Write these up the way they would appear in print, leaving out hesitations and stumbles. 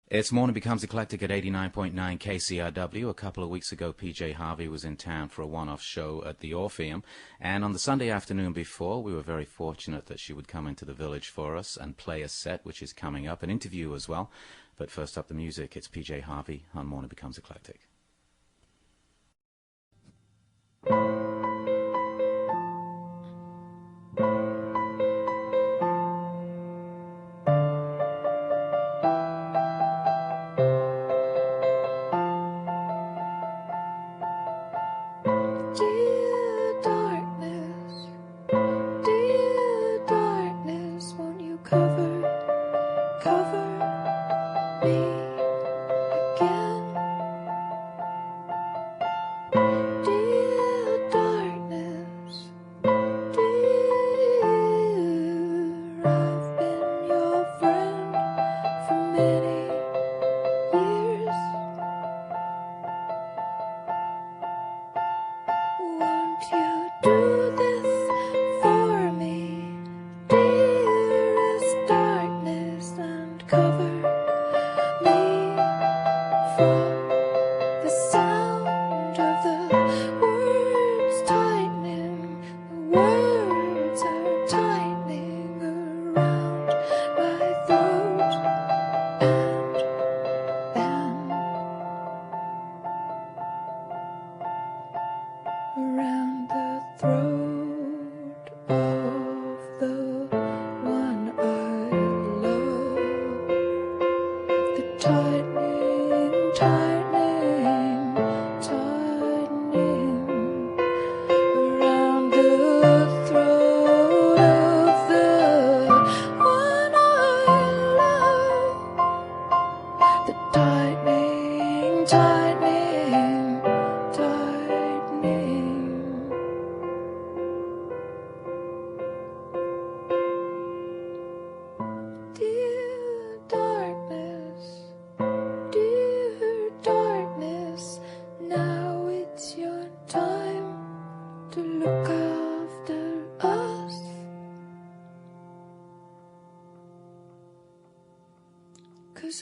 It's Morning Becomes Eclectic at 89.9 KCRW. A couple of weeks ago, PJ Harvey was in town for a one-off show at the Orpheum. And on the Sunday afternoon before, we were very fortunate that she would come into the village for us and play a set, which is coming up, an interview as well. But first up, the music. It's PJ Harvey on Morning Becomes Eclectic.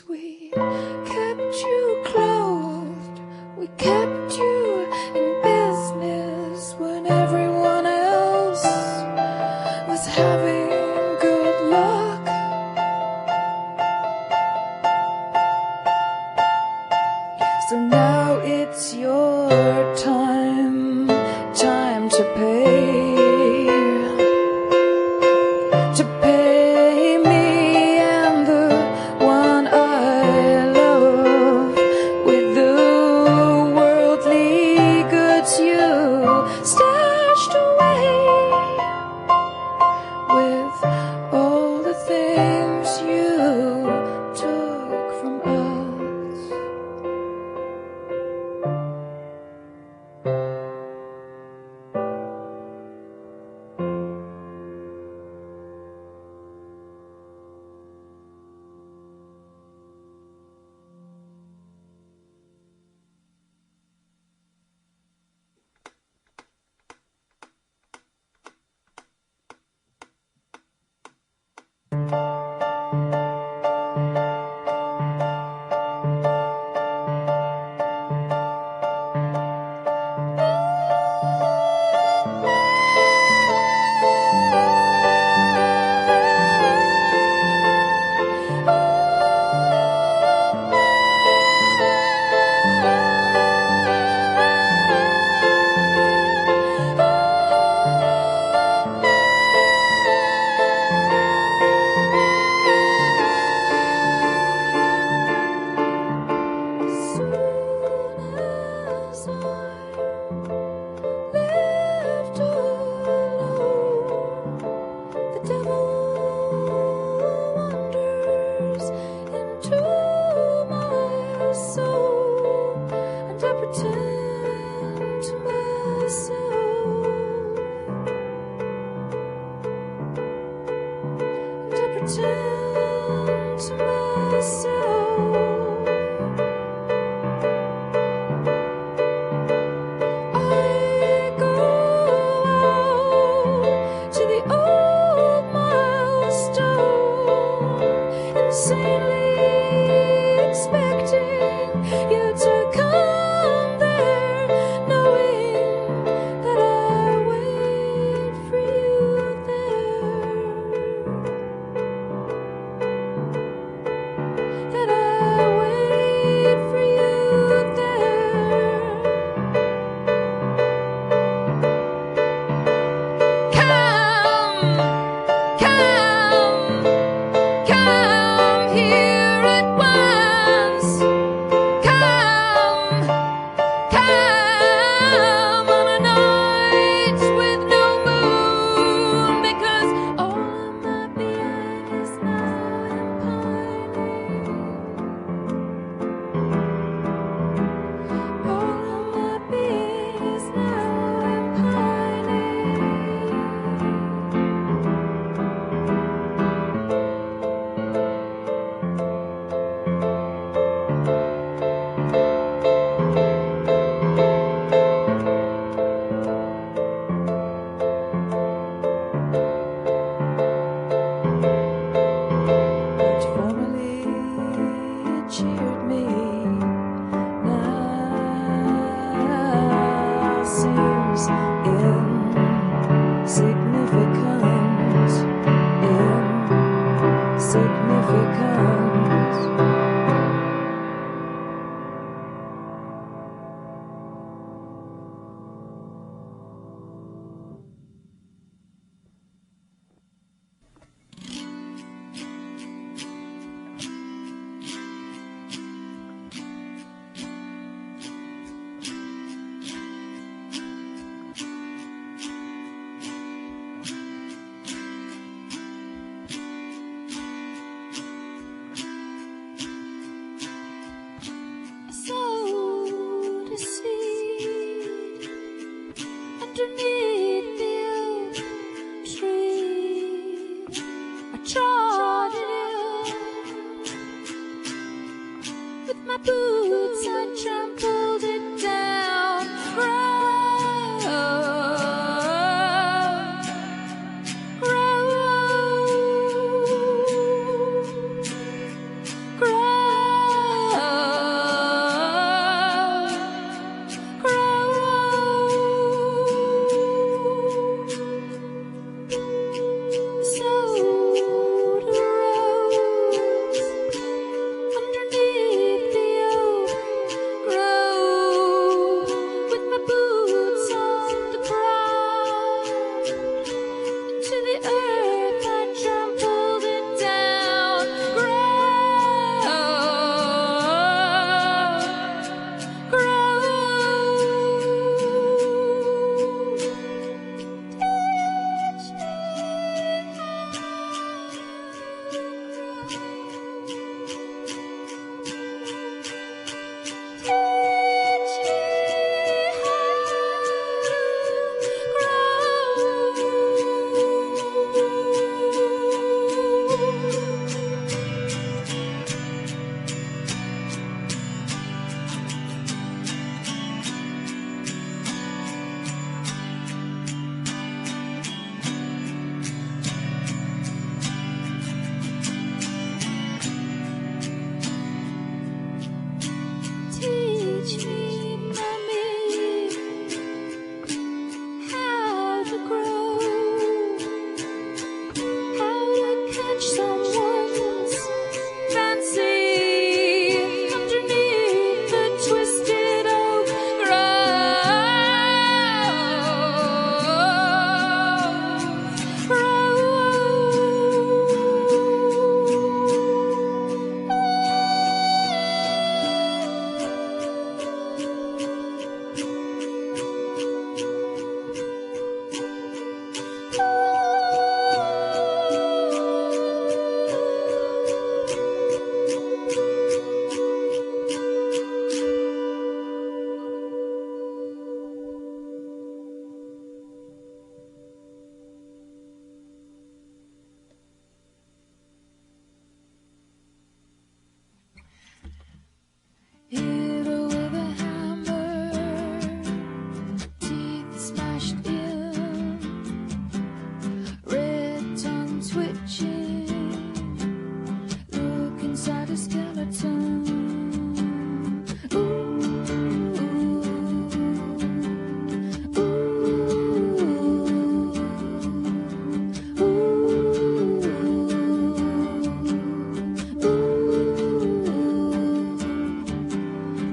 We kept you clothed, we kept you in business when everyone else was having good luck. So now it's your time, time to pay me and the one I love with the worldly goods you stashed away, with all the things you took from us. Pretend to myself I go out to the old milestone, insanely reaching. Look inside a skeleton.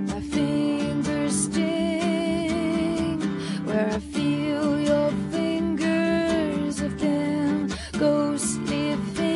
My fingers sting where I feel your fingers have been ghostly fingers.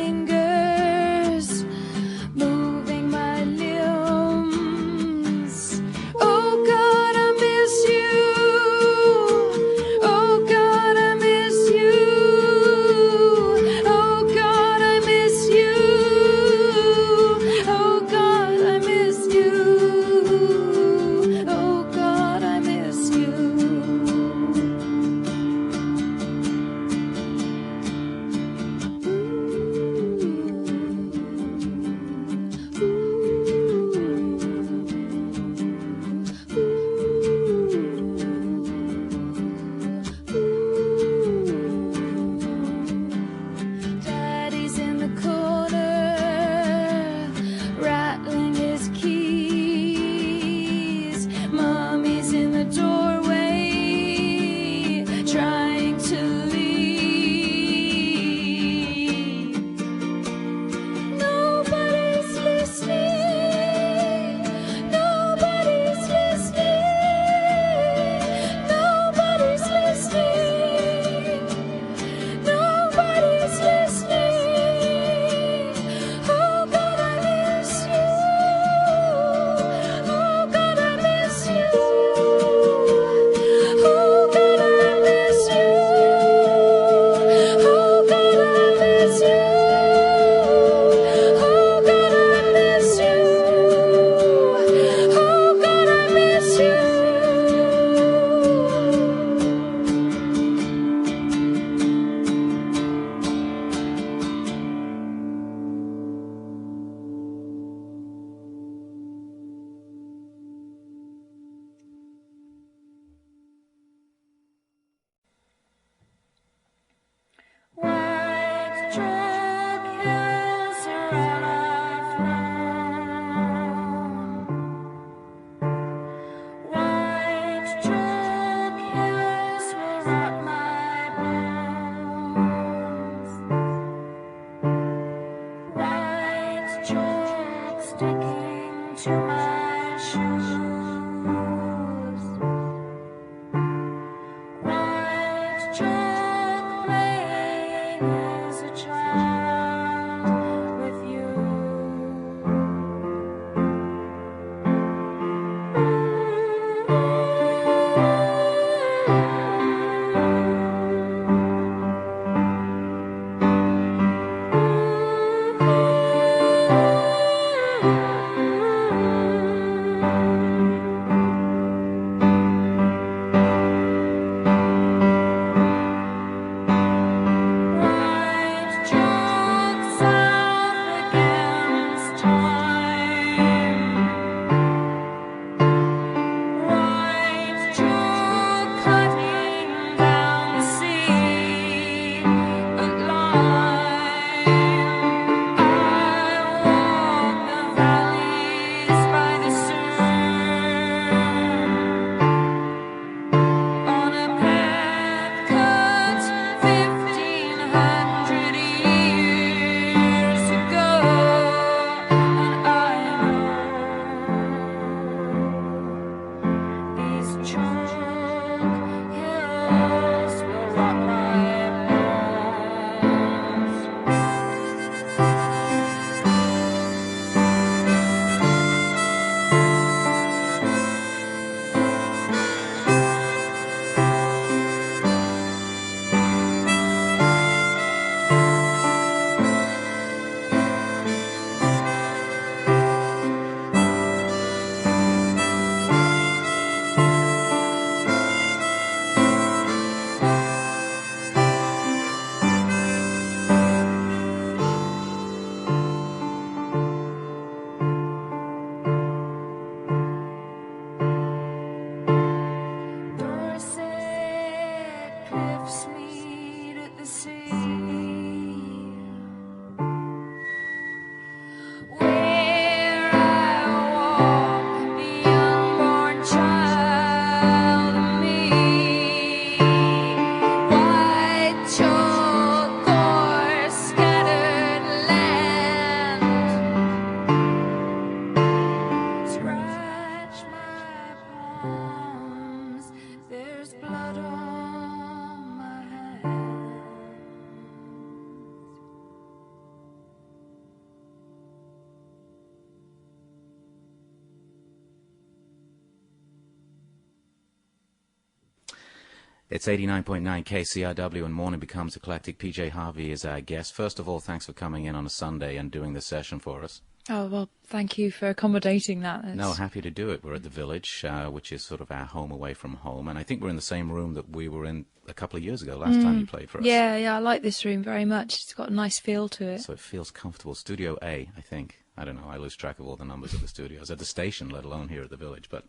It's 89.9 KCRW and Morning Becomes Eclectic. PJ Harvey is our guest. First of all, thanks for coming in on a Sunday and doing the session for us. Oh, well, thank you for accommodating that. No, happy to do it. We're at the Village, which is sort of our home away from home. And I think we're in the same room that we were in a couple of years ago, last time you played for us. Yeah, I like this room very much. It's got a nice feel to it. So it feels comfortable. Studio A, I think. I don't know. I lose track of all the numbers of the studios at the station, let alone here at the Village. But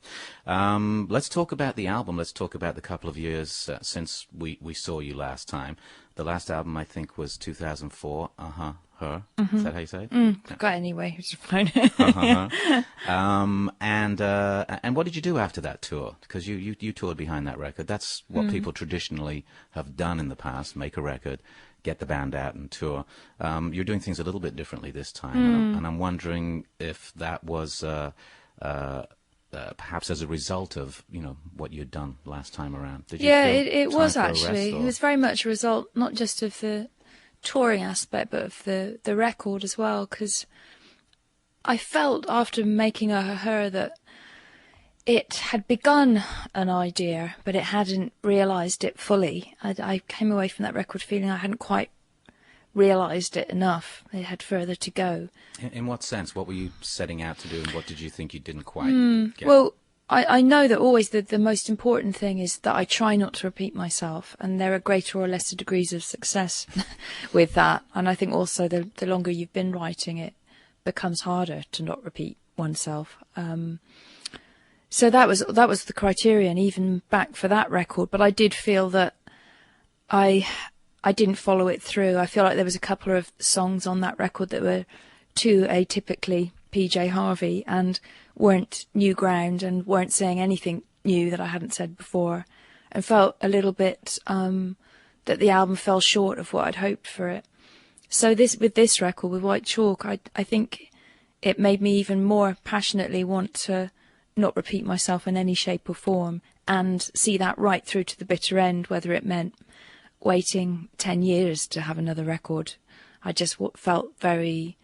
let's talk about the album. Let's talk about the couple of years since we saw you last time. The last album, I think, was 2004. Her. Is that how you say it? Yeah. Got anyway. It's fine. And what did you do after that tour? Because you toured behind that record. That's what people traditionally have done in the past: make a record, get the band out and tour. You're doing things a little bit differently this time, and I'm wondering if that was perhaps as a result of what you'd done last time around. Did you feel it time was for a actually. rest, It was very much a result, not just of the touring aspect, but of the record as well. Because I felt after making Her that it had begun an idea, but it hadn't realised it fully. I came away from that record feeling I hadn't quite realised it enough. It had further to go. In what sense? What were you setting out to do, and what did you think you didn't quite get? Well, I know that always the most important thing is that I try not to repeat myself, and there are greater or lesser degrees of success with that. And I think also the longer you've been writing, it becomes harder to not repeat oneself. So that was the criterion, even back for that record. But I did feel that I didn't follow it through. I feel like there was a couple of songs on that record that were too atypically PJ Harvey and weren't new ground and weren't saying anything new that I hadn't said before, and felt a little bit that the album fell short of what I'd hoped for it. So with this record, with White Chalk, I think it made me even more passionately want to not repeat myself in any shape or form and see that right through to the bitter end, whether it meant waiting 10 years to have another record. I just felt very,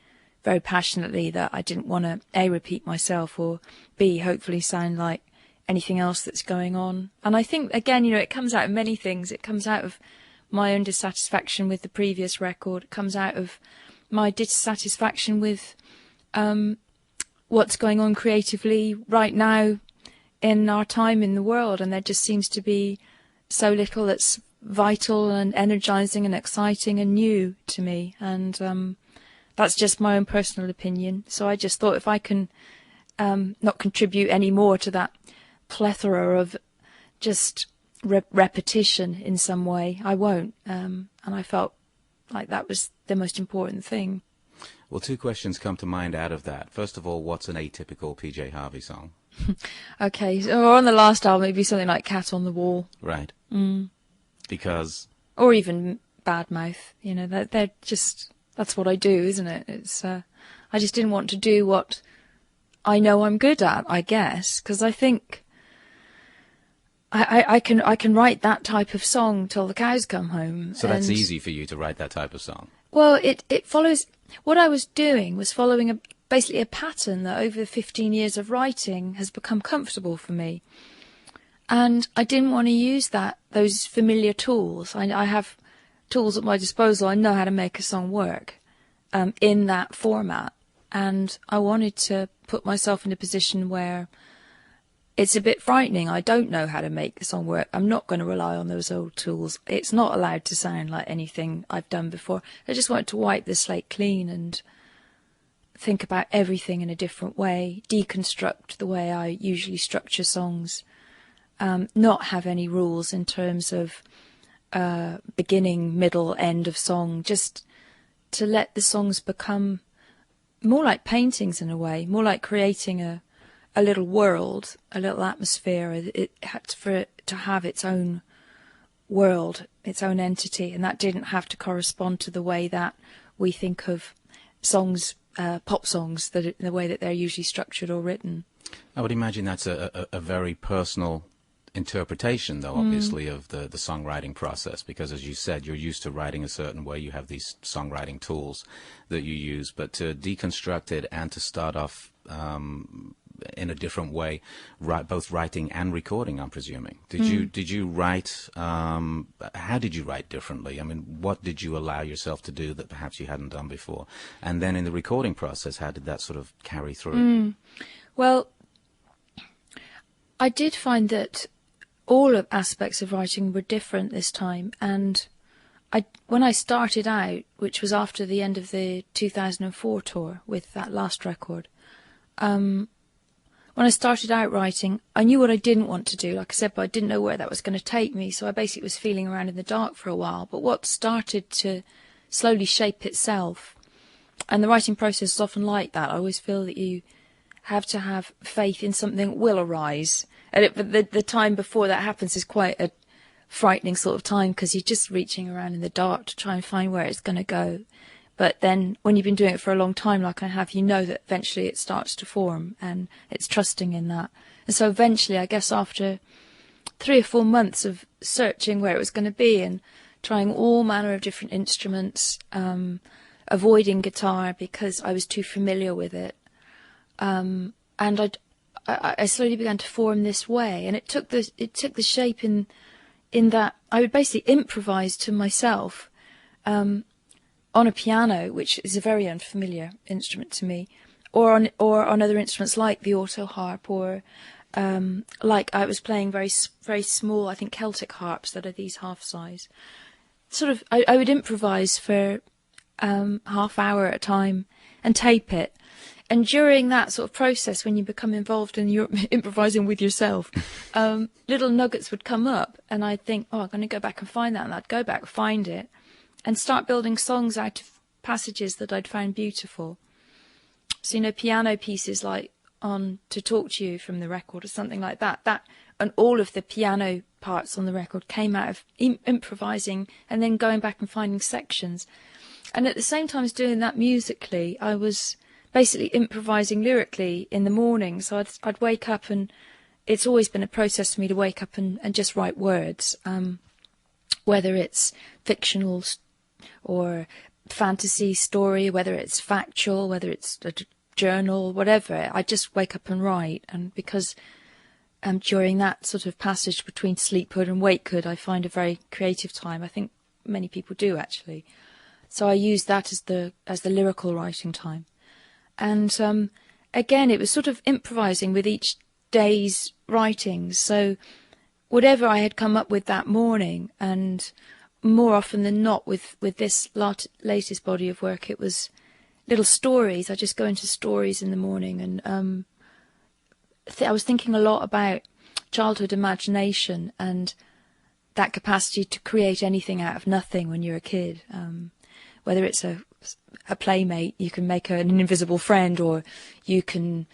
very passionately that I didn't want to A, repeat myself, or B, hopefully sound like anything else that's going on. And I think, again, it comes out of many things. It comes out of my own dissatisfaction with the previous record. It comes out of my dissatisfaction with what's going on creatively right now in our time in the world. And there just seems to be so little that's vital and energizing and exciting and new to me. And that's just my own personal opinion. So I just thought if I can not contribute any more to that plethora of just repetition in some way, I won't. And I felt like that was the most important thing. Well, two questions come to mind out of that. First of all, what's an atypical PJ Harvey song? Okay, so on the last album, it'd be something like Cat on the Wall. Right. Because? Or even Badmouth. They're just... That's what I do, isn't it? It's I just didn't want to do what I know I'm good at, I guess, because I think I can write that type of song till the cows come home. So that's easy for you to write that type of song? Well, it follows... What I was doing was following basically a pattern that over 15 years of writing has become comfortable for me. And I didn't want to use those familiar tools. I have tools at my disposal. I know how to make a song work in that format, and I wanted to put myself in a position where it's a bit frightening. I don't know how to make the song work. I'm not going to rely on those old tools. It's not allowed to sound like anything I've done before. I just wanted to wipe the slate clean and think about everything in a different way, deconstruct the way I usually structure songs, not have any rules in terms of beginning, middle, end of song, just to let the songs become more like paintings in a way, more like creating a little world, a little atmosphere. It had for it to have its own world, its own entity, and that didn't have to correspond to the way that we think of songs, pop songs, the way that they're usually structured or written. I would imagine that's a very personal interpretation, though, obviously, of the songwriting process, because, as you said, you're used to writing a certain way. You have these songwriting tools that you use, but to deconstruct it and to start off in a different way, both writing and recording, I'm presuming. Did you write, how did you write differently? I mean, what did you allow yourself to do that perhaps you hadn't done before? And then in the recording process, how did that sort of carry through? Well, I did find that all aspects of writing were different this time, and when I started out, which was after the end of the 2004 tour with that last record, when I started out writing, I knew what I didn't want to do, like I said, but I didn't know where that was going to take me, so I basically was feeling around in the dark for a while. But what started to slowly shape itself, and the writing process is often like that, I always feel that you have to have faith in something will arise. And the time before that happens is quite a frightening sort of time, because you're just reaching around in the dark to try and find where it's going to go. But then when you've been doing it for a long time, like I have, you know that eventually it starts to form, and it's trusting in that. And so eventually, I guess after 3 or 4 months of searching where it was going to be and trying all manner of different instruments, avoiding guitar because I was too familiar with it, and I slowly began to form this way, and it took the shape in that I would basically improvise to myself on a piano, which is a very unfamiliar instrument to me, or on other instruments like the auto harp, or like I was playing very small, I think, Celtic harps that are these half size. Sort of, I would improvise for half hour at a time and tape it. And during that sort of process, when you become involved and you're improvising with yourself, little nuggets would come up, and I'd think, oh, I'm going to go back and find that, and I'd go back, find it, and start building songs out of passages that I'd found beautiful. So, piano pieces like on To Talk to You from the record or something like that, and all of the piano parts on the record came out of improvising and then going back and finding sections. And at the same time as doing that musically, I was basically improvising lyrically in the morning. So I'd wake up, and it's always been a process for me to wake up and just write words, whether it's fictional or fantasy story, whether it's factual, whether it's a journal, whatever. I just wake up and write. And because during that sort of passage between sleephood and wakehood, I find a very creative time. I think many people do, actually. So I use that as the lyrical writing time. And again, it was sort of improvising with each day's writings. So whatever I had come up with that morning, and more often than not with this latest body of work, it was little stories. I just go into stories in the morning, and I was thinking a lot about childhood imagination and that capacity to create anything out of nothing when you're a kid. Whether it's a playmate, you can make an invisible friend, or you can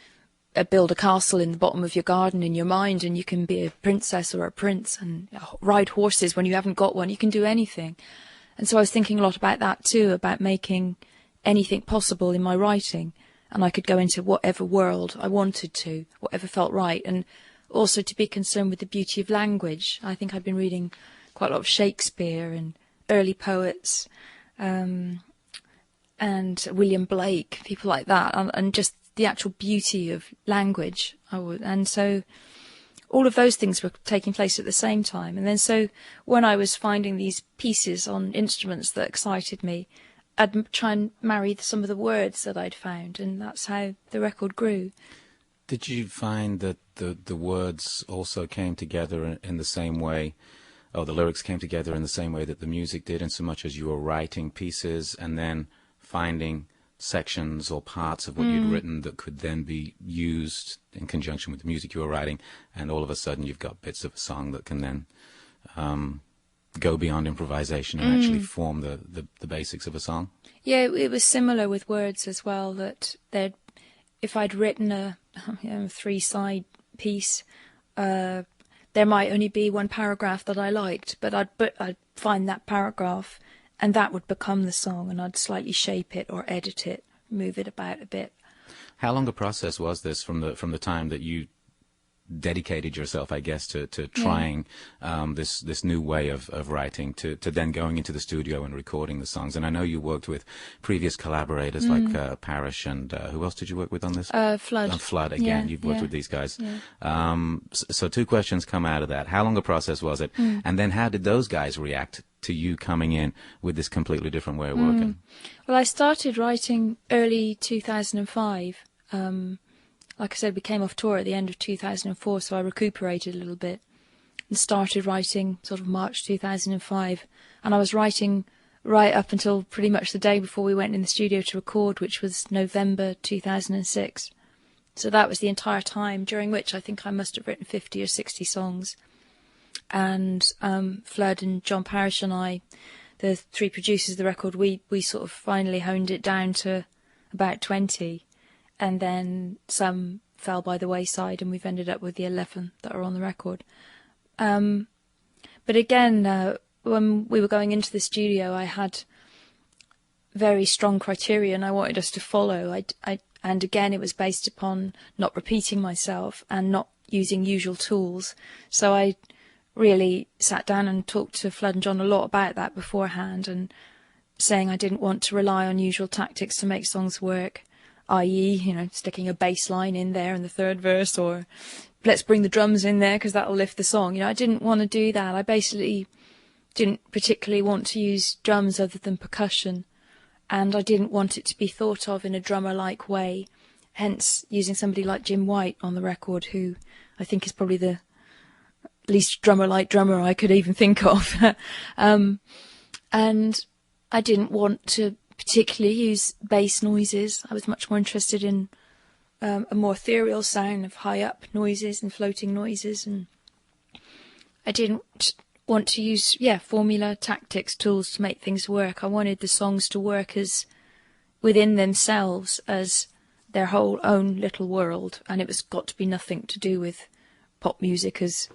build a castle in the bottom of your garden in your mind, and you can be a princess or a prince and ride horses when you haven't got one. You can do anything. And so I was thinking a lot about that too, about making anything possible in my writing, and I could go into whatever world I wanted to, whatever felt right, and also to be concerned with the beauty of language. I think I've been reading quite a lot of Shakespeare and early poets, and William Blake, people like that, and just the actual beauty of language. And so all of those things were taking place at the same time. And then so when I was finding these pieces on instruments that excited me, I'd try and marry some of the words that I'd found, and that's how the record grew. Did you find that the words also came together in the same way, or the lyrics came together in the same way that the music did, in so much as you were writing pieces and then finding sections or parts of what you'd written that could then be used in conjunction with the music you were writing, and all of a sudden you've got bits of a song that can then go beyond improvisation and actually form the basics of a song? Yeah, it was similar with words as well, that if I'd written a 3-side piece, there might only be one paragraph that I liked, but I'd find that paragraph, and that would become the song, and I'd slightly shape it or edit it, move it about a bit. How long a process was this from the time that you dedicated yourself, I guess, to trying this new way of writing, to then going into the studio and recording the songs. And I know you worked with previous collaborators like Parrish and who else did you work with on this? Flood. Flood again. You've worked with these guys. So two questions come out of that. How long a process was it? And then how did those guys react to you coming in with this completely different way of working? Well, I started writing early 2005. Like I said, we came off tour at the end of 2004, so I recuperated a little bit and started writing sort of March 2005. And I was writing right up until pretty much the day before we went in the studio to record, which was November 2006. So that was the entire time, during which I think I must have written 50 or 60 songs. And Flood and John Parrish and I, the three producers of the record, we sort of finally honed it down to about 20. And then some fell by the wayside, and we've ended up with the 11 that are on the record. But again, when we were going into the studio, I had very strong criteria, and I wanted us to follow. And again, it was based upon not repeating myself and not using usual tools. So I really sat down and talked to Flood and John a lot about that beforehand, and saying I didn't want to rely on usual tactics to make songs work. I.e., sticking a bass line in there in the third verse, or let's bring the drums in there because that'll lift the song. I didn't want to do that. I basically didn't particularly want to use drums other than percussion, and I didn't want it to be thought of in a drummer-like way, hence using somebody like Jim White on the record, who I think is probably the least drummer-like drummer I could even think of. And I didn't want to particularly use bass noises. I was much more interested in a more ethereal sound of high up noises and floating noises, and I didn't want to use formula, tactics, tools to make things work. I wanted the songs to work as within themselves as their whole own little world, and it was got to be nothing to do with pop music as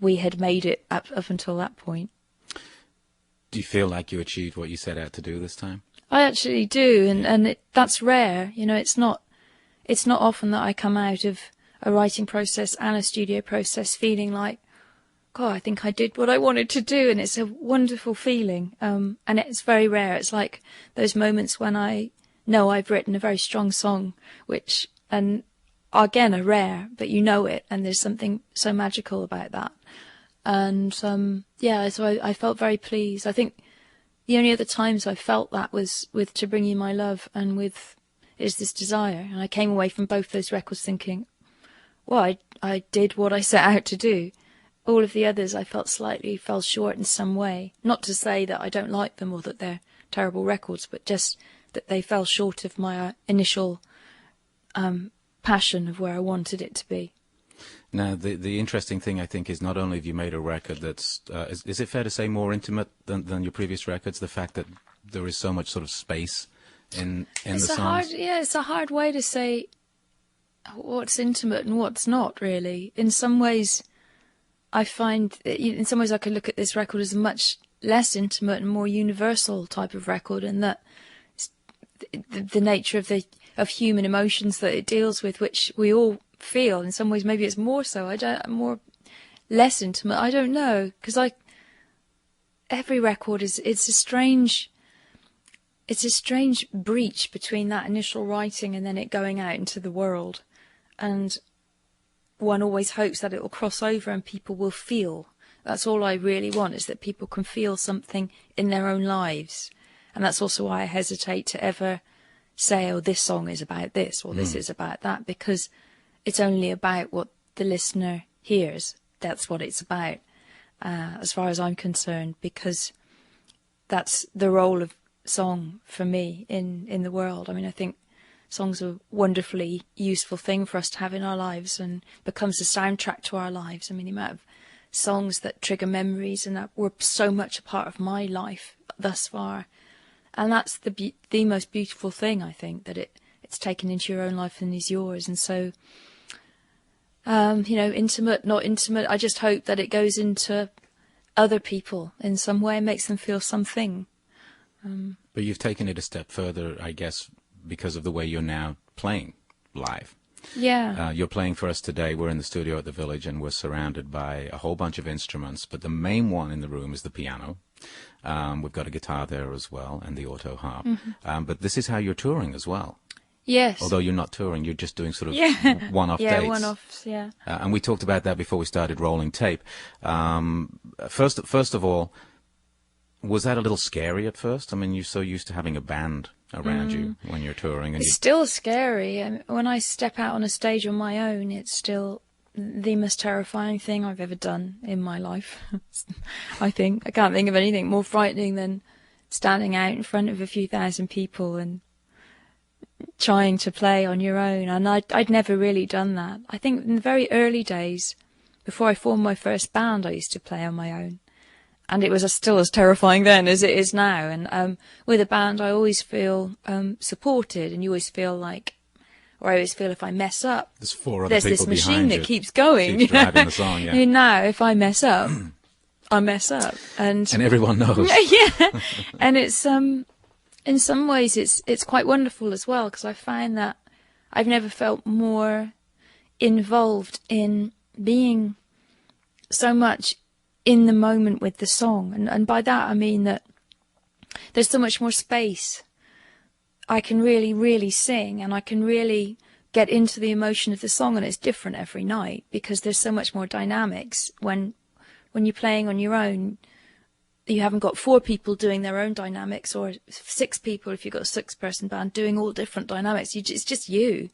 we had made it up until that point. Do you feel like you achieved what you set out to do this time? I actually do, and that's rare. It's not often that I come out of a writing process and a studio process feeling like, God, I think I did what I wanted to do, and it's a wonderful feeling. And it's very rare. It's like those moments when I know I've written a very strong song, which, and again, are rare, but it, and there's something so magical about that. And so I felt very pleased. I think the only other times I felt that was with To Bring You My Love and with Is This Desire. And I came away from both those records thinking, well, I did what I set out to do. All of the others I felt slightly fell short in some way. Not to say that I don't like them or that they're terrible records, but just that they fell short of my initial passion of where I wanted it to be. Now, the interesting thing, I think, is not only have you made a record that's, is it fair to say, more intimate than your previous records, the fact that there is so much sort of space in the songs? It's a hard way to say what's intimate and what's not, really. In some ways, I find, in some ways I could look at this record as a much less intimate and more universal type of record, and that the nature of human emotions that it deals with, which we all feel. In some ways, maybe it's more so. Less intimate. I don't know, because every record it's a strange breach between that initial writing and then it going out into the world, and one always hopes that it will cross over and people will feel. That's all I really want, is that people can feel something in their own lives, and that's also why I hesitate to ever say, oh, this song is about this or this is about that, because it's only about what the listener hears. That's what it's about, as far as I'm concerned, because that's the role of song for me in the world. I mean, I think song's a wonderfully useful thing for us to have in our lives, and becomes a soundtrack to our lives. I mean, the amount of songs that trigger memories and that were so much a part of my life thus far. And that's the most beautiful thing, I think, that it's taken into your own life and is yours. And so, intimate, not intimate, I just hope that it goes into other people in some way and makes them feel something. But you've taken it a step further, I guess, because of the way you're now playing live. Yeah. You're playing for us today. We're in the studio at the Village, and we're surrounded by a whole bunch of instruments, but the main one in the room is the piano. We've got a guitar there as well, and the auto harp. But this is how you're touring as well. Yes. Although you're not touring, you're just doing sort of one-off dates. Yeah, one-offs, yeah. And we talked about that before we started rolling tape. First of all, was that a little scary at first? I mean, you're so used to having a band around you when you're touring. And it's still scary. When I step out on a stage on my own, it's still the most terrifying thing I've ever done in my life. I think. I can't think of anything more frightening than standing out in front of a few thousand people and trying to play on your own. And I'd never really done that. I think in the very early days, before I formed my first band, I used to play on my own. And it was still as terrifying then as it is now. And with a band, I always feel supported, and you always feel like, or I always feel if I mess up, there's this machine that keeps going. Keeps driving the song, yeah. Now, if I mess up, I mess up, and everyone knows. Yeah, and it's in some ways it's quite wonderful as well, because I find that I've never felt more involved in being so much in the moment with the song, and by that I mean that there's so much more space. I can really sing, and I can really get into the emotion of the song, and it's different every night because there's so much more dynamics. When you're playing on your own, you haven't got 4 people doing their own dynamics, or 6 people if you've got a 6-person band doing all different dynamics. It's just you.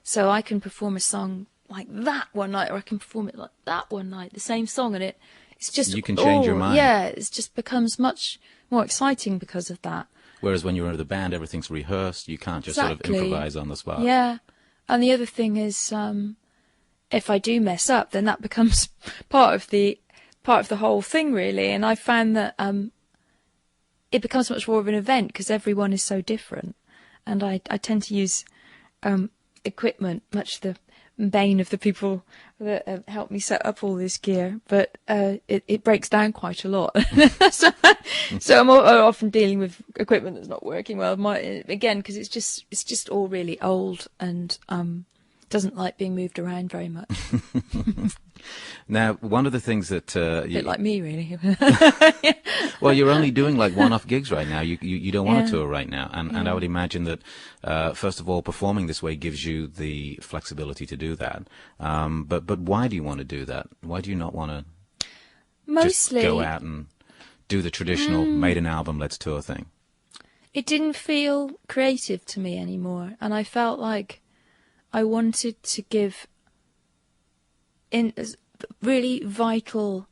So I can perform a song like that one night, or I can perform it like that one night, the same song, and it's just, you can change your mind. Yeah, it just becomes much more exciting because of that. Whereas when you're in the band, everything's rehearsed. You can't just sort of improvise on the spot. Yeah, and the other thing is, if I do mess up, then that becomes part of the whole thing, really. And I found that it becomes much more of an event because everyone is so different. And I tend to use equipment, much the bane of the people that help me set up all this gear, but it breaks down quite a lot. so I'm often dealing with equipment that's not working well. Again, because it's just all really old and doesn't like being moved around very much. Now, one of the things that a bit like me, really. Well, you're only doing like one-off gigs right now. You don't want to tour right now, and I would imagine that first of all, performing this way gives you the flexibility to do that. But why do you want to do that? Why do you not want to just go out and do the traditional made an album, let's tour thing? It didn't feel creative to me anymore, and I felt like I wanted to give in really vital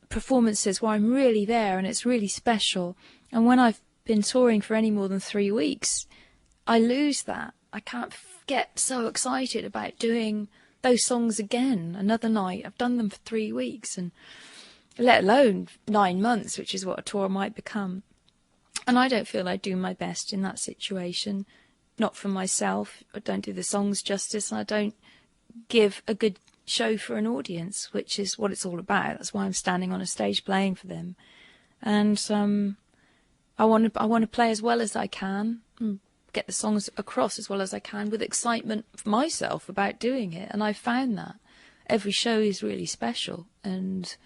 performances where I'm really there and it's really special. And when I've been touring for any more than 3 weeks, I lose that. I can't get so excited about doing those songs again another night. I've done them for 3 weeks, and let alone 9 months, which is what a tour might become. And I don't feel I do my best in that situation. Not for myself. I don't do the songs justice. I don't give a good show for an audience, which is what it's all about. That's why I'm standing on a stage playing for them. And I want to play as well as I can, get the songs across as well as I can, with excitement for myself about doing it. And I found that every show is really special, and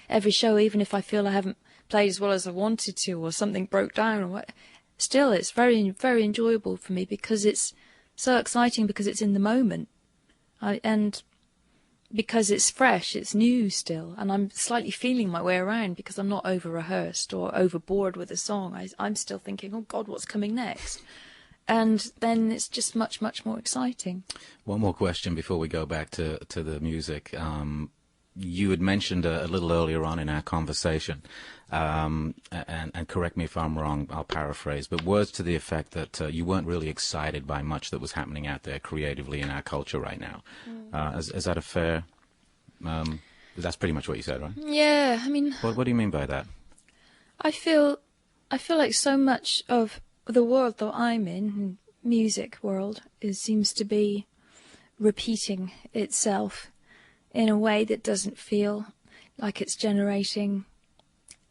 every show, even if I feel I haven't played as well as I wanted to, or something broke down or what, still it's very enjoyable for me because it's so exciting, because it's in the moment. And because it's fresh, it's new still, and I'm slightly feeling my way around because I'm not over-rehearsed or overboard with a song. I'm still thinking, oh God, what's coming next? And then it's just much more exciting. One more question before we go back to the music. You had mentioned a little earlier on in our conversation, and correct me if I'm wrong, I'll paraphrase, but words to the effect that you weren't really excited by much that was happening out there creatively in our culture right now. Is that a fair... that's pretty much what you said, right? Yeah, I mean... What do you mean by that? I feel like so much of the world that I'm in, music world, seems to be repeating itself in a way that doesn't feel like it's generating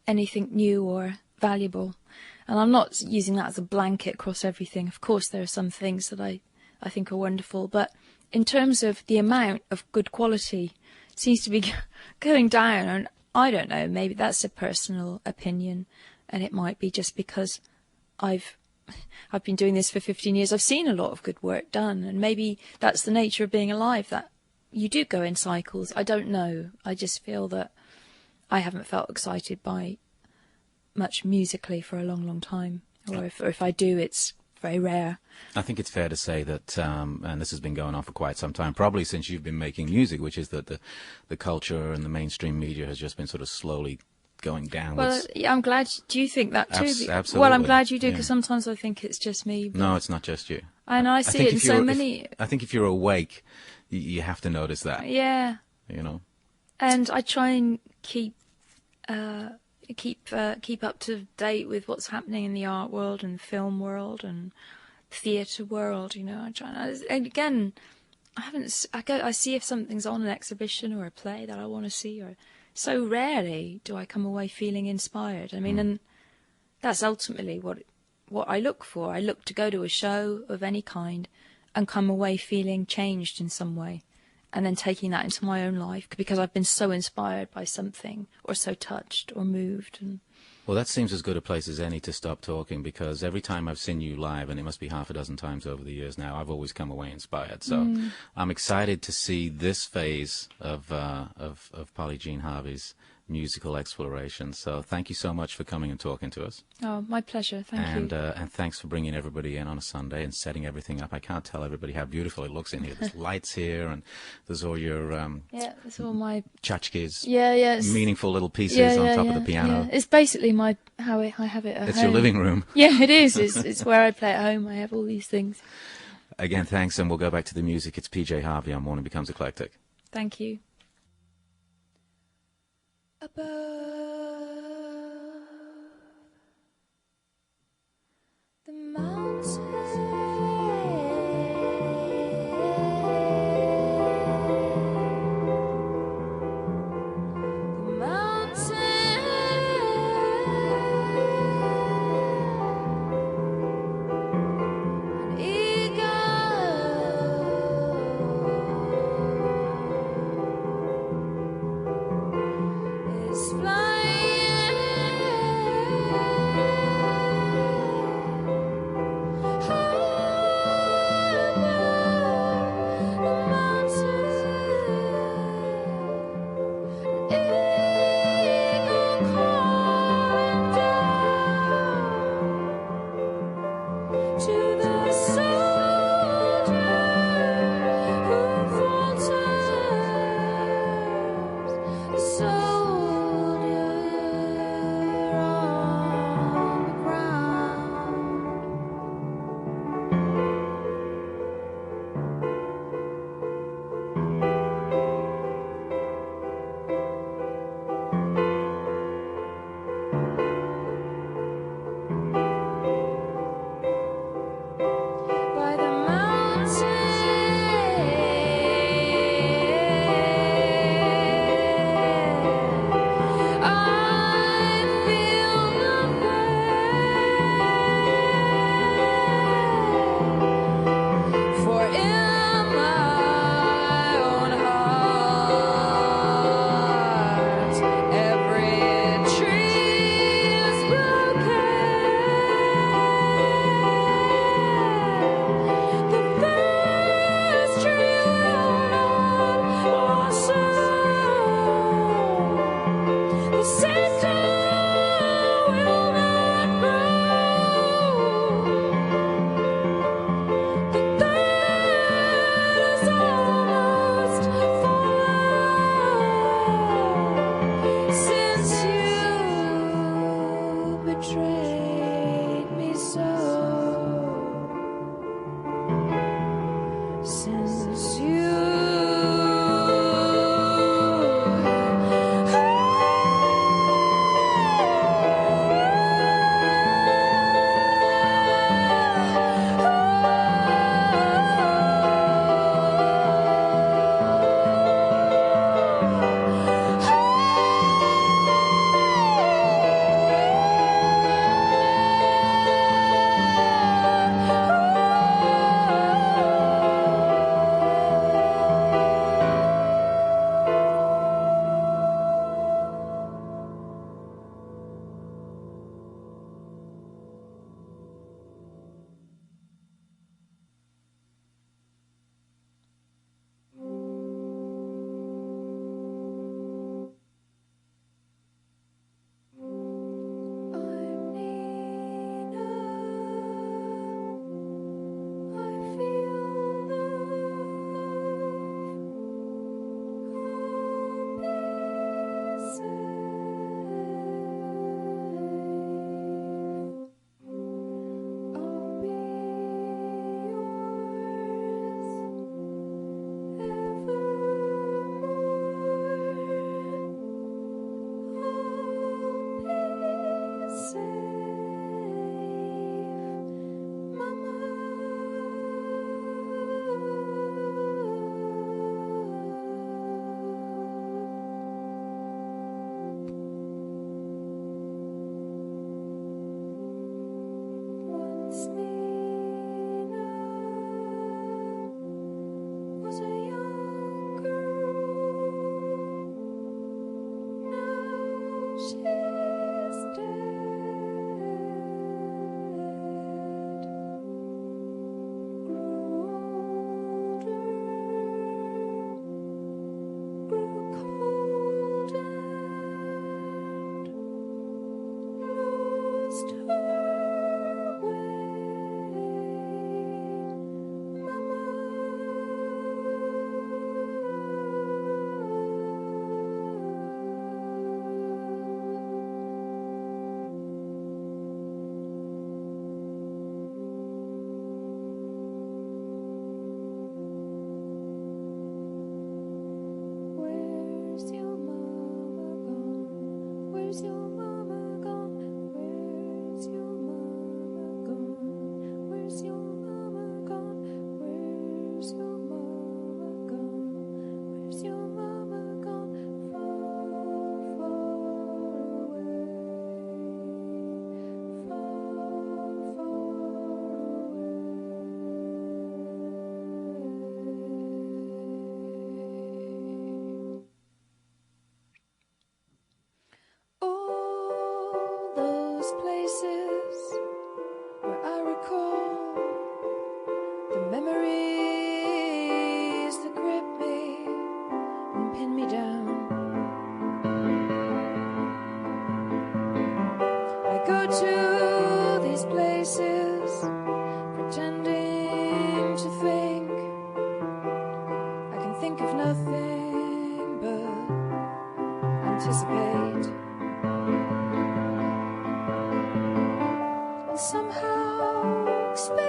anything new or valuable. And I'm not using that as a blanket across everything. Of course, there are some things that I think are wonderful. But in terms of the amount of good quality, it seems to be going down. And I don't know, maybe that's a personal opinion, and it might be just because I've been doing this for 15 years. I've seen a lot of good work done, and maybe that's the nature of being alive, that you do go in cycles. I don't know. I just feel that I haven't felt excited by much musically for a long, long time. Or if I do, it's very rare. I think it's fair to say that, and this has been going on for quite some time, probably since you've been making music, which is that the culture and the mainstream media has just been sort of slowly going downwards. Well, yeah, I'm glad. Do you think that too? Absolutely. Well, I'm glad you do, because sometimes I think it's just me. No, it's not just you. And I see it in so many. I think if you're awake, you have to notice that. Yeah. You know. And I try and keep up to date with what's happening in the art world and film world and theatre world. You know, I try. And again, I see if something's on an exhibition or a play that I want to see, or so rarely do I come away feeling inspired. I mean, and that's ultimately what I look for. I look to go to a show of any kind and come away feeling changed in some way, and then taking that into my own life because I've been so inspired by something, or so touched or moved. And well, that seems as good a place as any to stop talking, because every time I've seen you live, and it must be half a dozen times over the years now, I've always come away inspired. So I'm excited to see this phase of Polly Jean Harvey's musical exploration. So thank you so much for coming and talking to us. Oh, my pleasure. Thank you. And thanks for bringing everybody in on a Sunday and setting everything up. I can't tell everybody how beautiful it looks in here. There's lights here, and there's all your there's all my tchotchkes. Meaningful little pieces on top of the piano. Yeah. It's basically how I have it at home. It's your living room. Yeah, it is. It's where I play at home. I have all these things. Again, thanks, and we'll go back to the music. It's PJ Harvey on Morning Becomes Eclectic. Thank you. Above the mountains, an eagle is flying.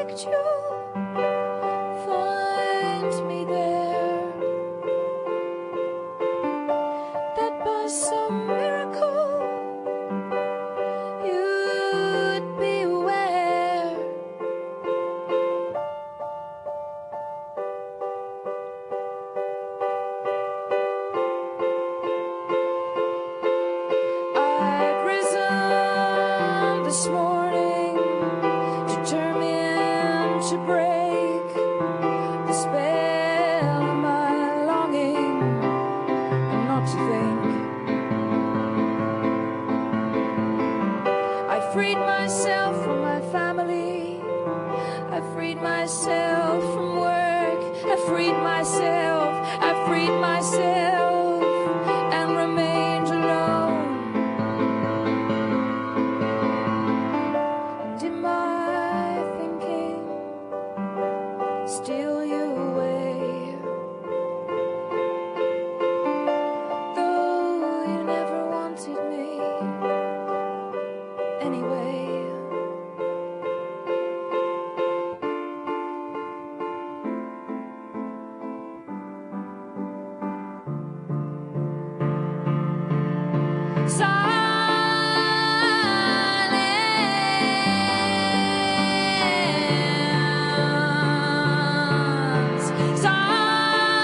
suspect you'll find me there, that by some miracle you'd be aware. I'd risen this morning determined to break the spell of my longing and not to think. I freed myself from my family, I freed myself from work, I freed myself, I freed myself and remained alone. And in my thinking, steal you away, though you never wanted me anyway. Silence, silence,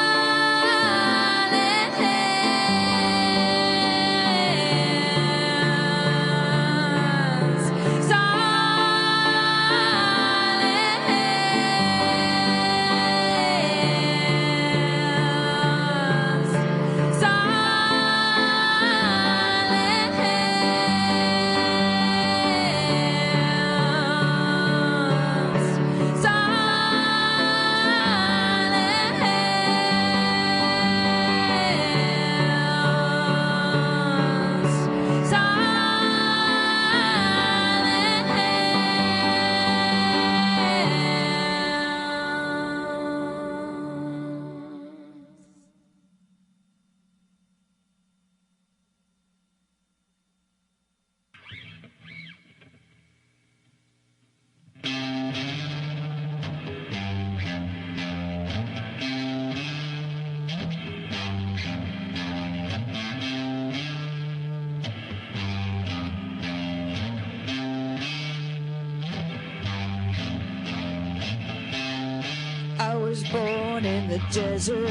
I was born in the desert,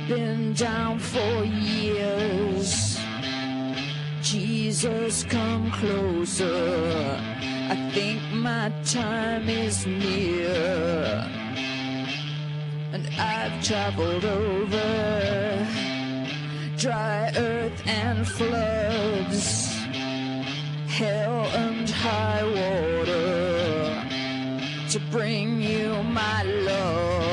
been down for years. Jesus, come closer, I think my time is near. And I've traveled over dry earth and floods, hell and high water, to bring you my love.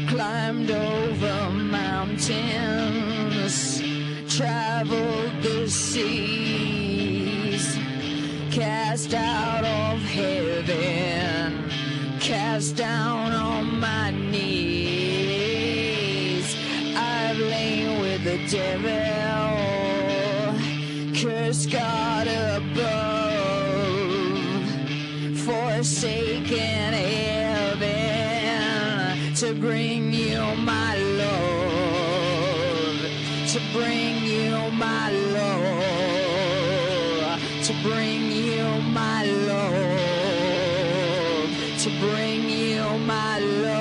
Climbed over mountains, traveled the seas, cast out of heaven, cast down on my knees. I've lain with the devil, cursed God above, forsaken heaven, to bring you my love, to bring you my love, to bring you my love, to bring you my love.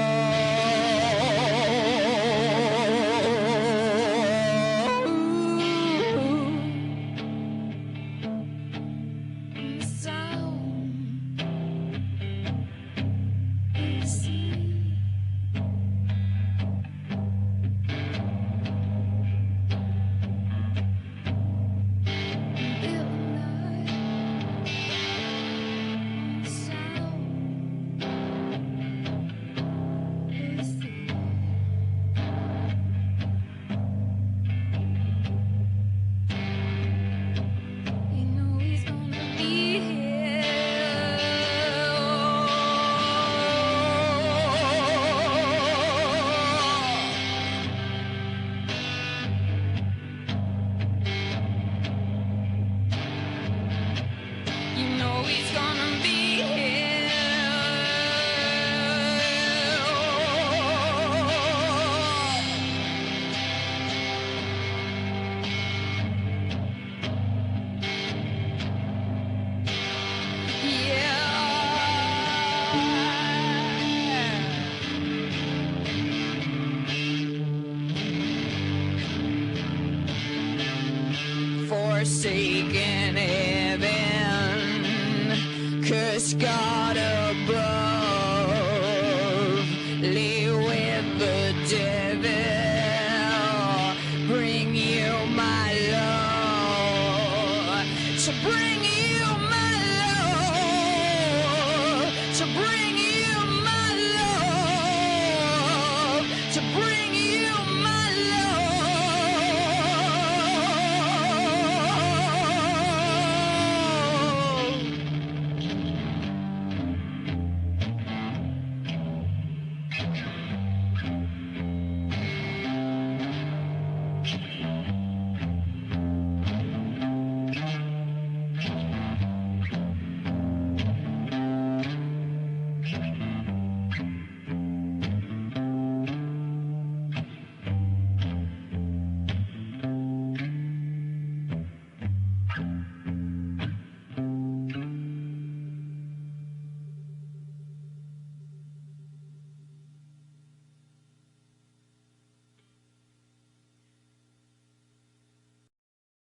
forsaken heaven. Curse God.